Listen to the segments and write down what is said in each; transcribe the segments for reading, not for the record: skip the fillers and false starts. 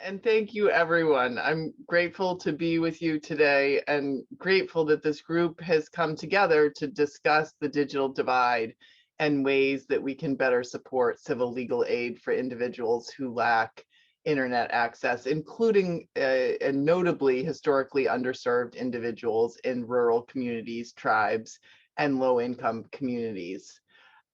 And thank you, everyone. I'm grateful to be with you today and grateful that this group has come together to discuss the digital divide and ways that we can better support civil legal aid for individuals who lack internet access, including and notably historically underserved individuals in rural communities, tribes, and low-income communities.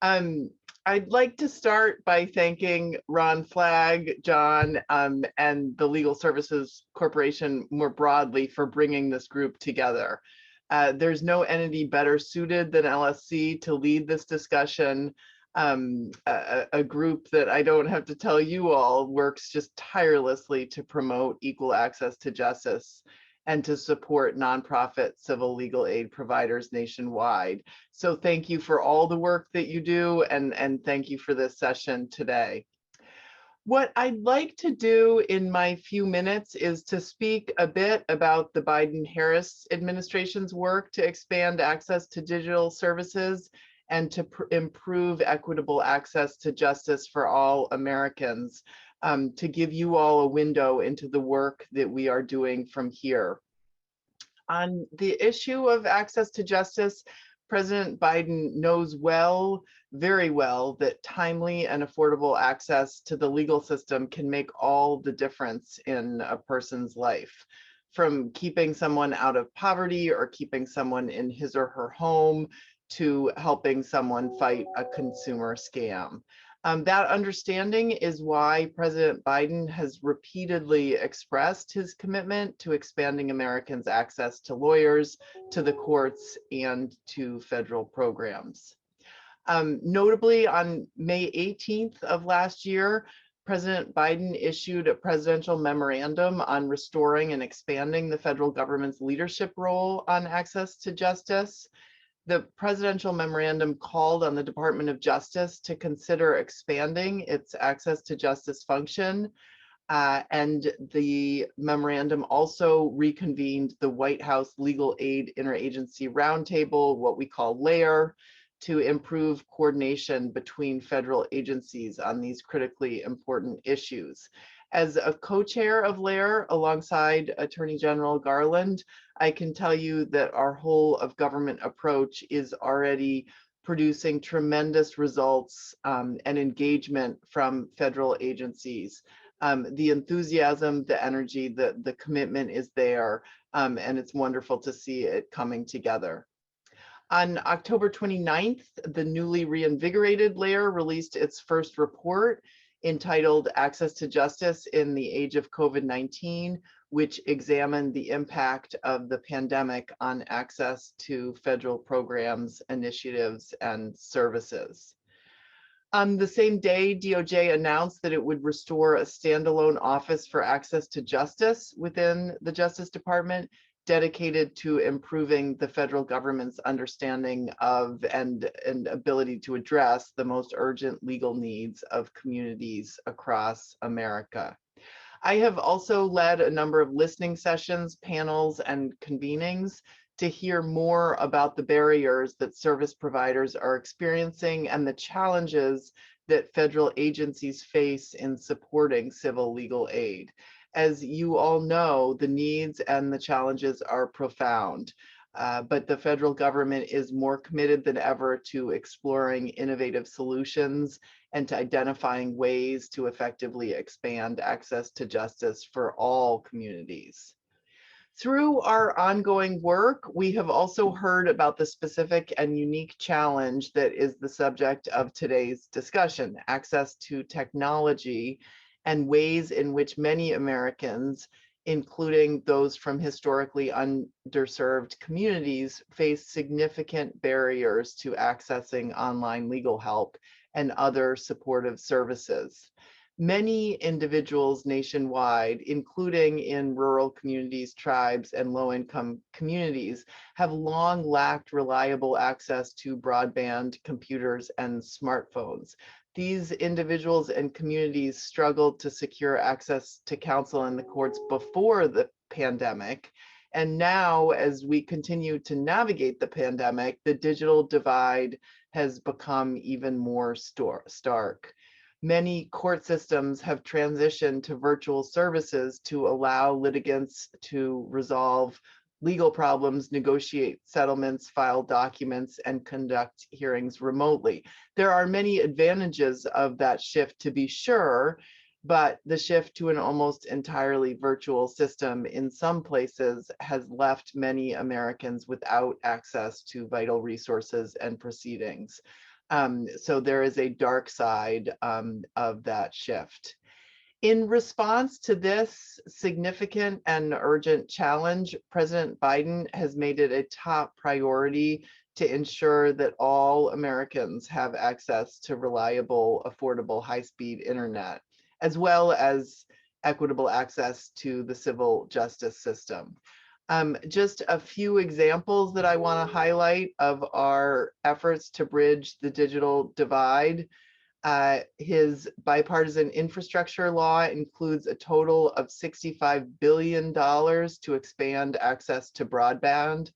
Um, I'd like to start by thanking Ron Flagg, John, and the Legal Services Corporation more broadly for bringing this group together. There's no entity better suited than LSC to lead this discussion. A group that I don't have to tell you all works just tirelessly to promote equal access to justice and to support nonprofit civil legal aid providers nationwide. So thank you for all the work that you do, and thank you for this session today. What I'd like to do in my few minutes is to speak a bit about the Biden-Harris administration's work to expand access to digital services and to improve equitable access to justice for all Americans, to give you all a window into the work that we are doing from here. On the issue of access to justice, President Biden knows very well, that timely and affordable access to the legal system can make all the difference in a person's life. From keeping someone out of poverty or keeping someone in his or her home to helping someone fight a consumer scam. That understanding is why President Biden has repeatedly expressed his commitment to expanding Americans' access to lawyers, to the courts, and to federal programs. Notably, on May 18th of last year, President Biden issued a presidential memorandum on restoring and expanding the federal government's leadership role on access to justice. The presidential memorandum called on the Department of Justice to consider expanding its access to justice function. And the memorandum also reconvened the White House Legal Aid Interagency Roundtable, what we call LAIR, to improve coordination between federal agencies on these critically important issues. As a co-chair of LAIR alongside Attorney General Garland, I can tell you that our whole of government approach is already producing tremendous results and engagement from federal agencies. The enthusiasm, the energy, the commitment is there, and it's wonderful to see it coming together. On October 29th, the newly reinvigorated LAIR released its first report entitled Access to Justice in the Age of COVID-19, which examined the impact of the pandemic on access to federal programs, initiatives, and services. On the same day, DOJ announced that it would restore a standalone office for access to justice within the Justice Department, dedicated to improving the federal government's understanding of and ability to address the most urgent legal needs of communities across America. I have also led a number of listening sessions, panels, and convenings to hear more about the barriers that service providers are experiencing and the challenges that federal agencies face in supporting civil legal aid. As you all know, the needs and the challenges are profound, but the federal government is more committed than ever to exploring innovative solutions and to identifying ways to effectively expand access to justice for all communities. Through our ongoing work, we have also heard about the specific and unique challenge that is the subject of today's discussion: access to technology and ways in which many Americans, including those from historically underserved communities, face significant barriers to accessing online legal help and other supportive services. Many individuals nationwide, including in rural communities, tribes, and low-income communities, have long lacked reliable access to broadband, computers, and smartphones. These individuals and communities struggled to secure access to counsel in the courts before the pandemic. And now, as we continue to navigate the pandemic, the digital divide has become even more stark. Many court systems have transitioned to virtual services to allow litigants to resolve legal problems, negotiate settlements, file documents, and conduct hearings remotely. There are many advantages of that shift, to be sure, but the shift to an almost entirely virtual system in some places has left many Americans without access to vital resources and proceedings. So there is a dark side of that shift. In response to this significant and urgent challenge, President Biden has made it a top priority to ensure that all Americans have access to reliable, affordable, high-speed internet, as well as equitable access to the civil justice system. Just a few examples that I want to highlight of our efforts to bridge the digital divide. His bipartisan infrastructure law includes a total of $65 billion to expand access to broadband,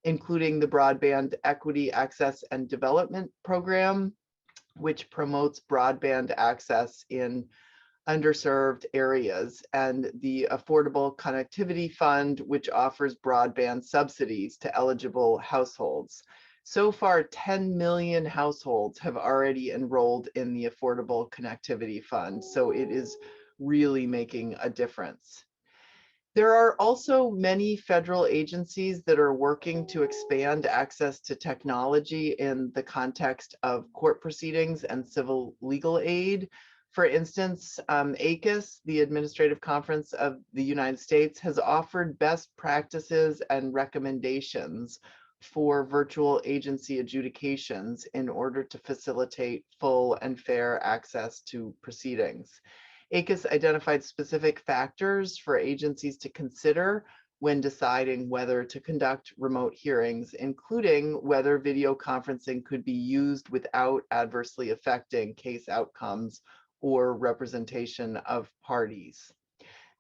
including the Broadband Equity Access and Development Program, which promotes broadband access in underserved areas, and the Affordable Connectivity Fund, which offers broadband subsidies to eligible households. So far, 10 million households have already enrolled in the Affordable Connectivity Fund, so it is really making a difference. There are also many federal agencies that are working to expand access to technology in the context of court proceedings and civil legal aid. For instance, ACUS, the Administrative Conference of the United States, has offered best practices and recommendations for virtual agency adjudications in order to facilitate full and fair access to proceedings. ACUS identified specific factors for agencies to consider when deciding whether to conduct remote hearings, including whether video conferencing could be used without adversely affecting case outcomes or representation of parties.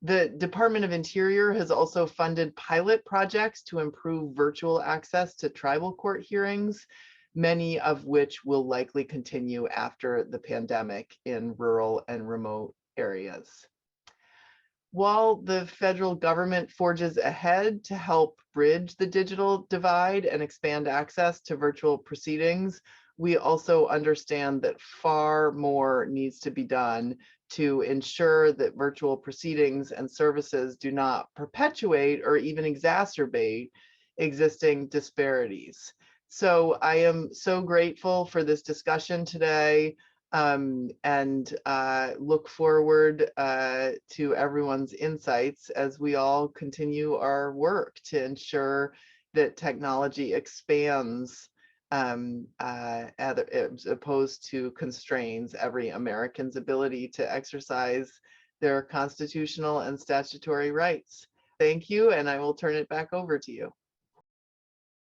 The Department of Interior has also funded pilot projects to improve virtual access to tribal court hearings, many of which will likely continue after the pandemic in rural and remote areas. While the federal government forges ahead to help bridge the digital divide and expand access to virtual proceedings, we also understand that far more needs to be done to ensure that virtual proceedings and services do not perpetuate or even exacerbate existing disparities. So I am so grateful for this discussion today, and look forward to everyone's insights as we all continue our work to ensure that technology expands as opposed to constrains every American's ability to exercise their constitutional and statutory rights. Thank you, and I will turn it back over to you.